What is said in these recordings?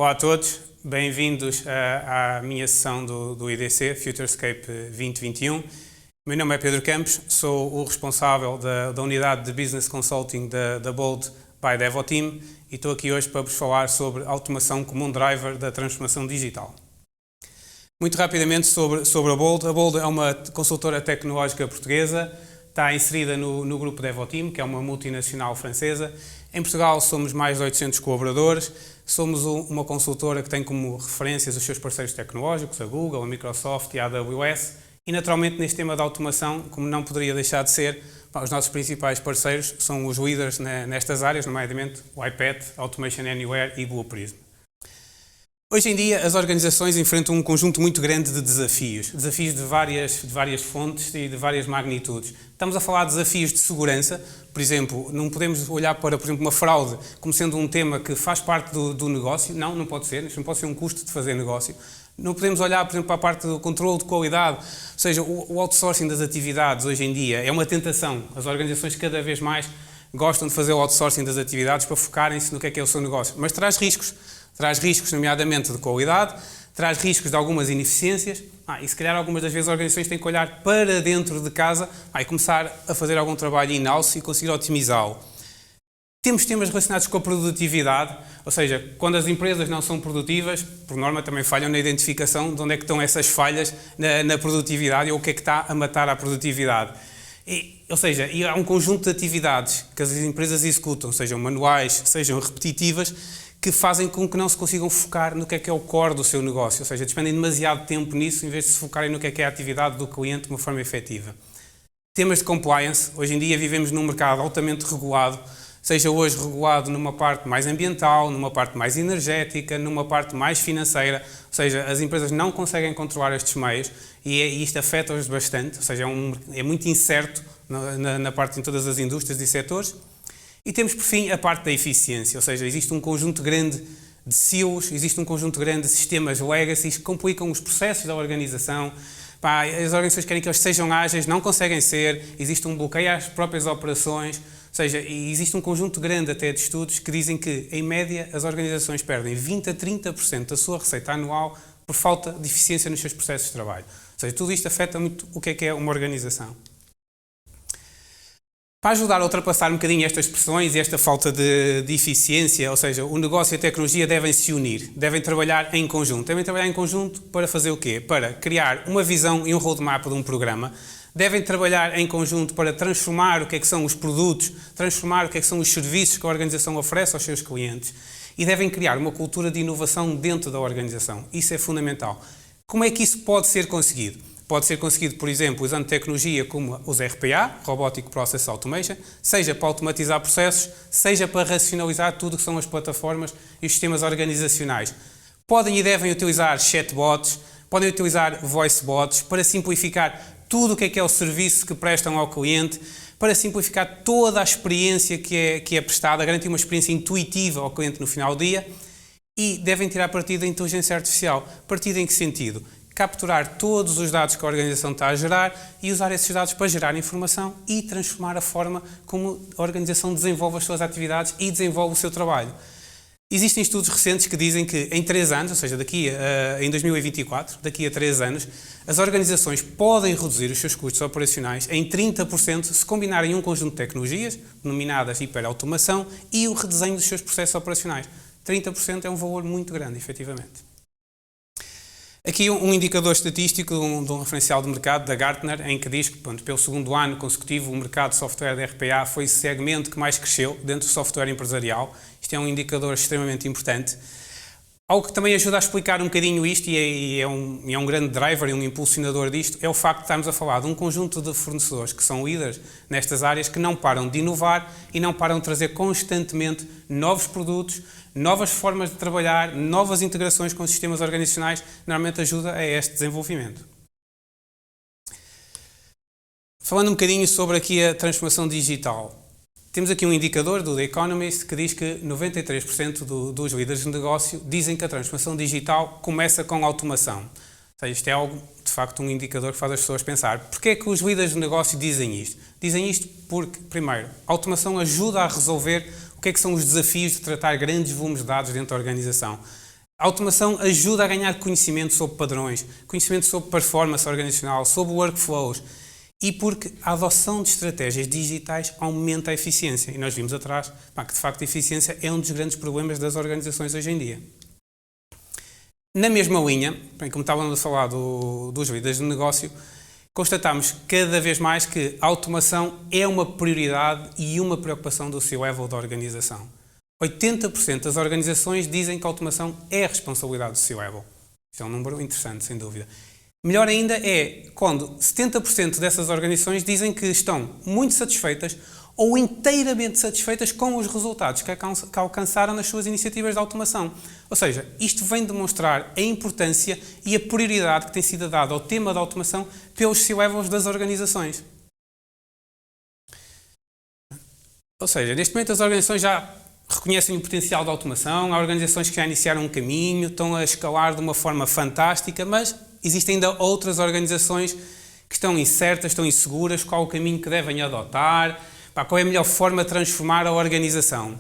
Olá a todos, bem-vindos à minha sessão do IDC, Futurescape 2021. Meu nome é Pedro Campos, sou o responsável da unidade de Business Consulting da Bold by Devoteam e estou aqui hoje para vos falar sobre automação como um driver da transformação digital. Muito rapidamente sobre a Bold. A Bold é uma consultora tecnológica portuguesa, está inserida no grupo Devoteam, que é uma multinacional francesa. Em Portugal somos mais de 800 colaboradores, somos uma consultora que tem como referências os seus parceiros tecnológicos, a Google, a Microsoft e a AWS, e naturalmente neste tema da automação, como não poderia deixar de ser, os nossos principais parceiros são os líderes nestas áreas, nomeadamente o iPad, Automation Anywhere e Blue Prism. Hoje em dia as organizações enfrentam um conjunto muito grande de desafios de várias fontes e de várias magnitudes. Estamos a falar de desafios de segurança, por exemplo, não podemos olhar para, por exemplo, uma fraude como sendo um tema que faz parte do negócio, não pode ser, isto não pode ser um custo de fazer negócio. Não podemos olhar, por exemplo, para a parte do controle de qualidade, ou seja, o outsourcing das atividades hoje em dia é uma tentação. As organizações cada vez mais gostam de fazer o outsourcing das atividades para focarem-se no que é o seu negócio, mas traz riscos. Traz riscos, nomeadamente, de qualidade, traz riscos de algumas ineficiências e se calhar algumas das vezes as organizações têm que olhar para dentro de casa e começar a fazer algum trabalho in-house e conseguir otimizá-lo. Temos temas relacionados com a produtividade, ou seja, quando as empresas não são produtivas, por norma também falham na identificação de onde é que estão essas falhas na produtividade ou o que é que está a matar a produtividade. Ou seja, há um conjunto de atividades que as empresas executam, sejam manuais, sejam repetitivas, que fazem com que não se consigam focar no que é o core do seu negócio, ou seja, despendem demasiado tempo nisso em vez de se focarem no que é a atividade do cliente de uma forma efetiva. Temas de compliance. Hoje em dia vivemos num mercado altamente regulado, seja hoje regulado numa parte mais ambiental, numa parte mais energética, numa parte mais financeira, ou seja, as empresas não conseguem controlar estes meios e isto afeta-os bastante, ou seja, é muito incerto na parte em todas as indústrias e setores. E temos, por fim, a parte da eficiência, ou seja, existe um conjunto grande de silos, existe um conjunto grande de sistemas legacy que complicam os processos da organização. As organizações querem que eles sejam ágeis, não conseguem ser, existe um bloqueio às próprias operações, ou seja, existe um conjunto grande até de estudos que dizem que, em média, as organizações perdem 20 a 30% da sua receita anual por falta de eficiência nos seus processos de trabalho. Ou seja, tudo isto afeta muito o que é uma organização. Para ajudar a ultrapassar um bocadinho estas pressões e esta falta de eficiência, ou seja, o negócio e a tecnologia devem se unir, devem trabalhar em conjunto. Devem trabalhar em conjunto para fazer o quê? Para criar uma visão e um roadmap de um programa. Devem trabalhar em conjunto para transformar o que são os produtos, transformar o que são os serviços que a organização oferece aos seus clientes e devem criar uma cultura de inovação dentro da organização. Isso é fundamental. Como é que isso pode ser conseguido? Pode ser conseguido, por exemplo, usando tecnologia como os RPA, Robotic Process Automation, seja para automatizar processos, seja para racionalizar tudo o que são as plataformas e os sistemas organizacionais. Podem e devem utilizar chatbots, podem utilizar voicebots para simplificar tudo o que é o serviço que prestam ao cliente, para simplificar toda a experiência que é prestada, garantir uma experiência intuitiva ao cliente no final do dia e devem tirar partido da inteligência artificial. Partido em que sentido? Capturar todos os dados que a organização está a gerar e usar esses dados para gerar informação e transformar a forma como a organização desenvolve as suas atividades e desenvolve o seu trabalho. Existem estudos recentes que dizem que em 3 anos, ou seja, em 2024, daqui a 3 anos, as organizações podem reduzir os seus custos operacionais em 30% se combinarem um conjunto de tecnologias, denominadas hiperautomação, e o redesenho dos seus processos operacionais. 30% é um valor muito grande, efetivamente. Aqui um indicador estatístico de um referencial de mercado da Gartner, em que diz que, pelo segundo ano consecutivo, o mercado de software de RPA foi o segmento que mais cresceu dentro do software empresarial. Isto é um indicador extremamente importante. Algo que também ajuda a explicar um bocadinho isto, e é um grande driver e um impulsionador disto, é o facto de estarmos a falar de um conjunto de fornecedores que são líderes nestas áreas, que não param de inovar e não param de trazer constantemente novos produtos, novas formas de trabalhar, novas integrações com sistemas organizacionais, normalmente ajuda a este desenvolvimento. Falando um bocadinho sobre aqui a transformação digital. Temos aqui um indicador do The Economist que diz que 93% dos líderes de negócio dizem que a transformação digital começa com automação. Ou seja, isto é algo, de facto, um indicador que faz as pessoas pensar. Porquê é que os líderes de negócio dizem isto? Dizem isto porque, primeiro, a automação ajuda a resolver o que são os desafios de tratar grandes volumes de dados dentro da organização. A automação ajuda a ganhar conhecimento sobre padrões, conhecimento sobre performance organizacional, sobre workflows e porque a adoção de estratégias digitais aumenta a eficiência. E nós vimos atrás que, de facto, a eficiência é um dos grandes problemas das organizações hoje em dia. Na mesma linha, como estávamos a falar dos líderes de negócio, constatamos cada vez mais que a automação é uma prioridade e uma preocupação do C-level da organização. 80% das organizações dizem que a automação é a responsabilidade do C-level. Isso é um número interessante, sem dúvida. Melhor ainda é quando 70% dessas organizações dizem que estão muito satisfeitas ou inteiramente satisfeitas com os resultados que alcançaram nas suas iniciativas de automação. Ou seja, isto vem demonstrar a importância e a prioridade que tem sido dada ao tema da automação pelos C-levels das organizações. Ou seja, neste momento as organizações já reconhecem o potencial da automação, há organizações que já iniciaram um caminho, estão a escalar de uma forma fantástica, mas existem ainda outras organizações que estão incertas, estão inseguras, qual o caminho que devem adotar, qual é a melhor forma de transformar a organização.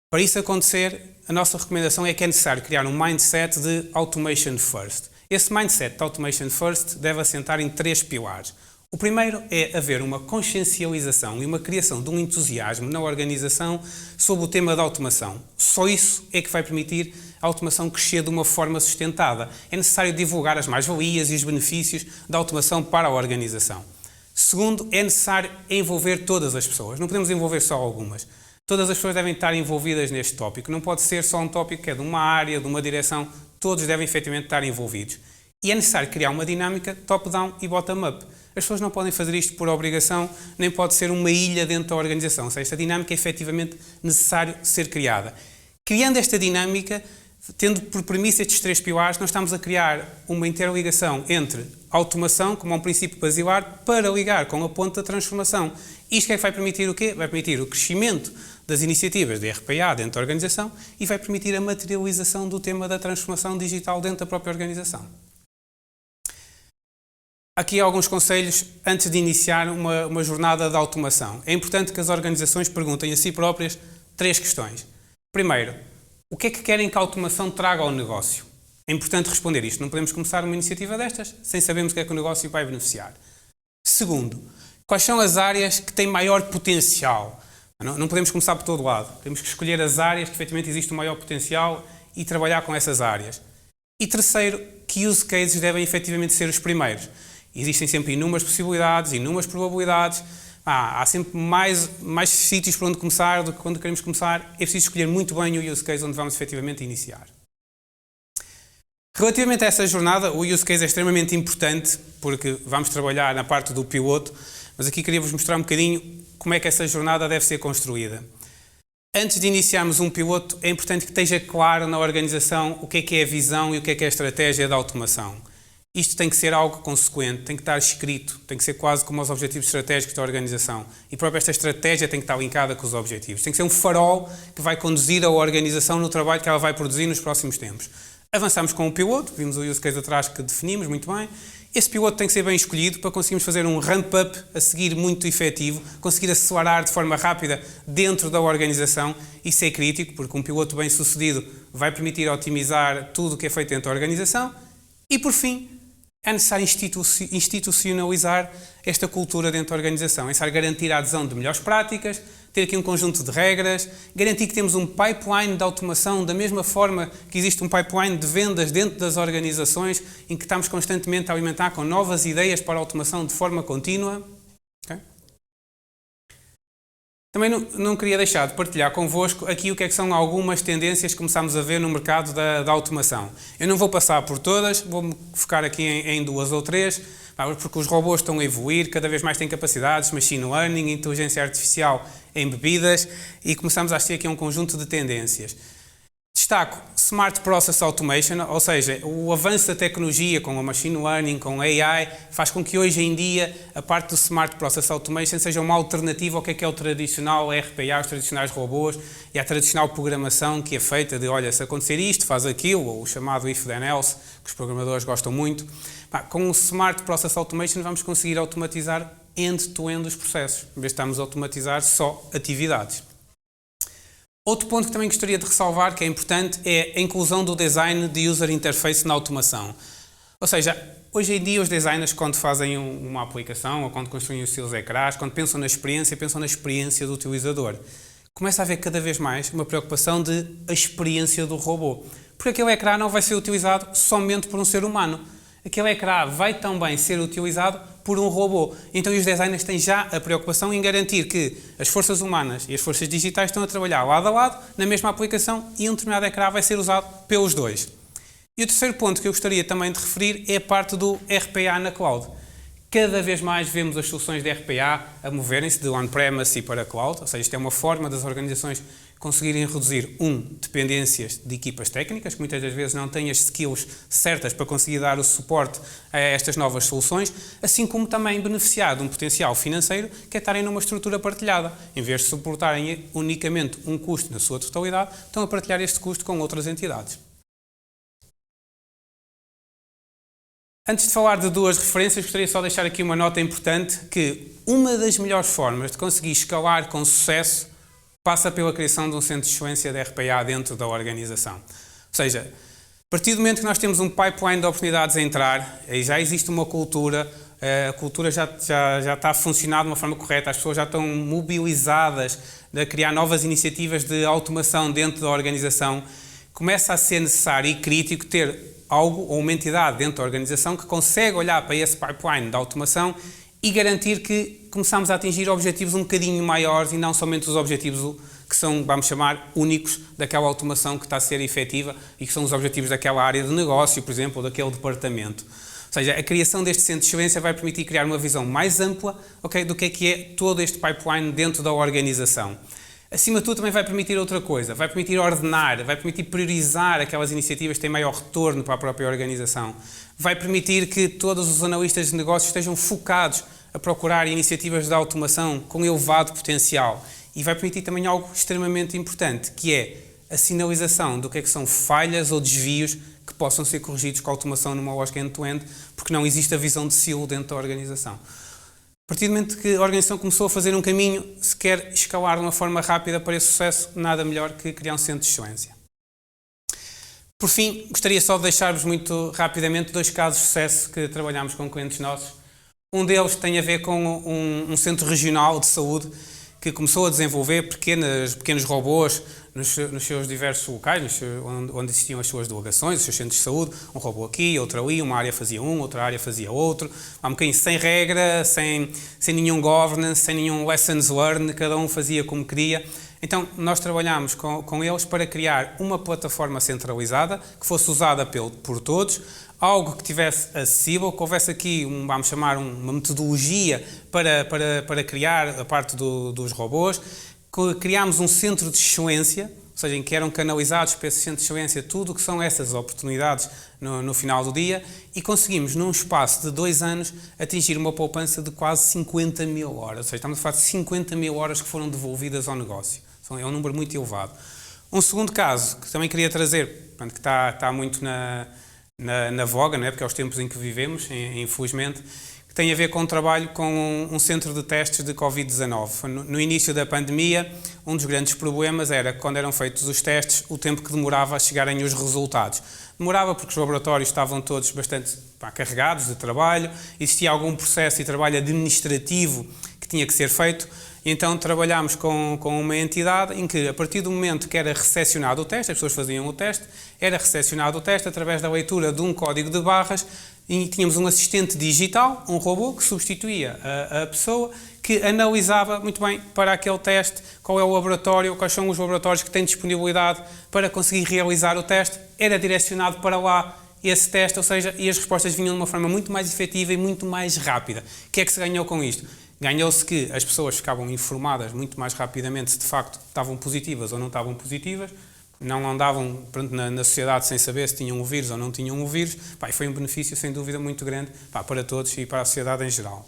Para isso acontecer, a nossa recomendação é que é necessário criar um mindset de Automation First. Esse mindset de Automation First deve assentar em 3 pilares. O primeiro é haver uma consciencialização e uma criação de um entusiasmo na organização sobre o tema da automação. Só isso é que vai permitir a automação crescer de uma forma sustentada. É necessário divulgar as mais-valias e os benefícios da automação para a organização. Segundo, é necessário envolver todas as pessoas. Não podemos envolver só algumas. Todas as pessoas devem estar envolvidas neste tópico. Não pode ser só um tópico que é de uma área, de uma direção. Todos devem efetivamente estar envolvidos. E é necessário criar uma dinâmica top-down e bottom-up. As pessoas não podem fazer isto por obrigação, nem pode ser uma ilha dentro da organização. Ou seja, esta dinâmica é efetivamente necessário ser criada. Criando esta dinâmica, tendo por premissa estes 3 pilares, nós estamos a criar uma interligação entre a automação, como um princípio basilar, para ligar com a ponte da transformação. Isto é que vai permitir o quê? Vai permitir o crescimento das iniciativas de RPA dentro da organização e vai permitir a materialização do tema da transformação digital dentro da própria organização. Aqui há alguns conselhos antes de iniciar uma jornada de automação. É importante que as organizações perguntem a si próprias 3 questões. Primeiro, o que é que querem que a automação traga ao negócio? É importante responder isto. Não podemos começar uma iniciativa destas sem sabermos o que é que o negócio vai beneficiar. Segundo, quais são as áreas que têm maior potencial? Não podemos começar por todo lado. Temos que escolher as áreas que efetivamente existe um maior potencial e trabalhar com essas áreas. E terceiro, que use cases devem efetivamente ser os primeiros. Existem sempre inúmeras possibilidades, inúmeras probabilidades. Há sempre mais sítios por onde começar do que quando queremos começar. É preciso escolher muito bem o use case onde vamos efetivamente iniciar. Relativamente a essa jornada, o use case é extremamente importante porque vamos trabalhar na parte do piloto, mas aqui queria-vos mostrar um bocadinho como é que essa jornada deve ser construída. Antes de iniciarmos um piloto, é importante que esteja claro na organização o que é a visão e o que é a estratégia da automação. Isto tem que ser algo consequente, tem que estar escrito, tem que ser quase como os objetivos estratégicos da organização. E própria esta estratégia tem que estar linkada com os objetivos. Tem que ser um farol que vai conduzir a organização no trabalho que ela vai produzir nos próximos tempos. Avançamos com o piloto, vimos o use case atrás que definimos muito bem. Esse piloto tem que ser bem escolhido para conseguirmos fazer um ramp-up a seguir muito efetivo, conseguir acelerar de forma rápida dentro da organização. Isso é crítico, porque um piloto bem sucedido vai permitir otimizar tudo o que é feito dentro da organização. E por fim, é necessário institucionalizar esta cultura dentro da organização. É necessário garantir a adesão de melhores práticas, ter aqui um conjunto de regras, garantir que temos um pipeline de automação da mesma forma que existe um pipeline de vendas dentro das organizações, em que estamos constantemente a alimentar com novas ideias para a automação de forma contínua. Okay? Também não queria deixar de partilhar convosco aqui o que é que são algumas tendências que começamos a ver no mercado da automação. Eu não vou passar por todas, vou-me focar aqui em 2 ou 3, porque os robôs estão a evoluir, cada vez mais têm capacidades, machine learning, inteligência artificial embebidas e começamos a assistir aqui a um conjunto de tendências. Destaco Smart Process Automation, ou seja, o avanço da tecnologia com a Machine Learning, com a AI, faz com que hoje em dia a parte do Smart Process Automation seja uma alternativa ao que é o tradicional RPA, os tradicionais robôs e a tradicional programação que é feita de, olha, se acontecer isto, faz aquilo, ou o chamado if then else, que os programadores gostam muito. Com o Smart Process Automation vamos conseguir automatizar end-to-end os processos, em vez de estarmos a automatizar só atividades. Outro ponto que também gostaria de ressalvar, que é importante, é a inclusão do design de user interface na automação. Ou seja, hoje em dia os designers, quando fazem uma aplicação ou quando construem os seus ecrãs, quando pensam na experiência do utilizador. Começa a haver cada vez mais uma preocupação de a experiência do robô. Porque aquele ecrã não vai ser utilizado somente por um ser humano. Aquele ecrã vai também ser utilizado por um robô. Então os designers têm já a preocupação em garantir que as forças humanas e as forças digitais estão a trabalhar lado a lado na mesma aplicação e um determinado ecrã vai ser usado pelos dois. E o terceiro ponto que eu gostaria também de referir é a parte do RPA na cloud. Cada vez mais vemos as soluções de RPA a moverem-se de on-premise para cloud, ou seja, isto é uma forma das organizações conseguirem reduzir, dependências de equipas técnicas, que muitas das vezes não têm as skills certas para conseguir dar o suporte a estas novas soluções, assim como também beneficiar de um potencial financeiro que é estarem numa estrutura partilhada. Em vez de suportarem unicamente um custo na sua totalidade, estão a partilhar este custo com outras entidades. Antes de falar de duas referências, gostaria só de deixar aqui uma nota importante, que uma das melhores formas de conseguir escalar com sucesso passa pela criação de um centro de excelência de RPA dentro da organização. Ou seja, a partir do momento que nós temos um pipeline de oportunidades a entrar, aí já existe uma cultura, a cultura já está a funcionar de uma forma correta, as pessoas já estão mobilizadas a criar novas iniciativas de automação dentro da organização, começa a ser necessário e crítico ter algo ou uma entidade dentro da organização que consegue olhar para esse pipeline de automação e garantir que começamos a atingir objetivos um bocadinho maiores e não somente os objetivos que são, vamos chamar, únicos daquela automação que está a ser efetiva e que são os objetivos daquela área de negócio, por exemplo, ou daquele departamento. Ou seja, a criação deste centro de excelência vai permitir criar uma visão mais ampla, do que é todo este pipeline dentro da organização. Acima de tudo, também vai permitir outra coisa, vai permitir ordenar, vai permitir priorizar aquelas iniciativas que têm maior retorno para a própria organização, vai permitir que todos os analistas de negócios estejam focados a procurar iniciativas de automação com elevado potencial e vai permitir também algo extremamente importante, que é a sinalização do que é que são falhas ou desvios que possam ser corrigidos com a automação numa lógica end-to-end, porque não existe a visão de silo dentro da organização. A partir do momento que a organização começou a fazer um caminho, se quer escalar de uma forma rápida para esse sucesso, nada melhor que criar um centro de excelência. Por fim, gostaria só de deixar-vos muito rapidamente dois casos de sucesso que trabalhamos com clientes nossos. Um deles tem a ver com um centro regional de saúde que começou a desenvolver pequenos robôs nos seus diversos locais, onde existiam as suas delegações, os seus centros de saúde, um robô aqui, outro ali, uma área fazia outra área fazia outro, um bocadinho sem regra, sem nenhum governance, sem nenhum lessons learned, cada um fazia como queria. Então, nós trabalhámos com eles para criar uma plataforma centralizada que fosse usada por todos, algo que tivesse acessível, que houvesse aqui, vamos chamar, uma metodologia para criar a parte dos robôs. Criámos um centro de excelência, ou seja, em que eram canalizados para esse centro de excelência tudo o que são essas oportunidades no final do dia e conseguimos, num espaço de 2 anos, atingir uma poupança de quase 50 mil horas. Ou seja, estamos a falar de 50 mil horas que foram devolvidas ao negócio. É um número muito elevado. Um segundo caso, que também queria trazer, que está muito na voga, não é? Porque é os tempos em que vivemos, infelizmente, que tem a ver com o trabalho com um centro de testes de Covid-19. No início da pandemia, um dos grandes problemas era que, quando eram feitos os testes, o tempo que demorava a chegarem os resultados. Demorava porque os laboratórios estavam todos bastante carregados de trabalho, existia algum processo de trabalho administrativo que tinha que ser feito. Então trabalhámos com uma entidade em que, a partir do momento que era recepcionado o teste, as pessoas faziam o teste, era recepcionado o teste através da leitura de um código de barras e tínhamos um assistente digital, um robô, que substituía a pessoa, que analisava muito bem para aquele teste qual é o laboratório, quais são os laboratórios que têm disponibilidade para conseguir realizar o teste, era direcionado para lá esse teste, ou seja, e as respostas vinham de uma forma muito mais efetiva e muito mais rápida. O que é que se ganhou com isto? Ganhou-se que as pessoas ficavam informadas muito mais rapidamente se de facto estavam positivas ou não estavam positivas, não andavam na sociedade sem saber se tinham o vírus ou não tinham o vírus, e foi um benefício sem dúvida muito grande para todos e para a sociedade em geral.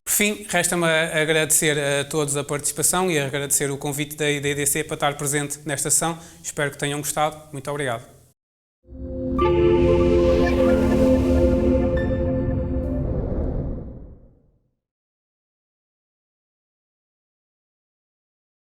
Por fim, resta-me agradecer a todos a participação e agradecer o convite da IDC para estar presente nesta sessão. Espero que tenham gostado. Muito obrigado.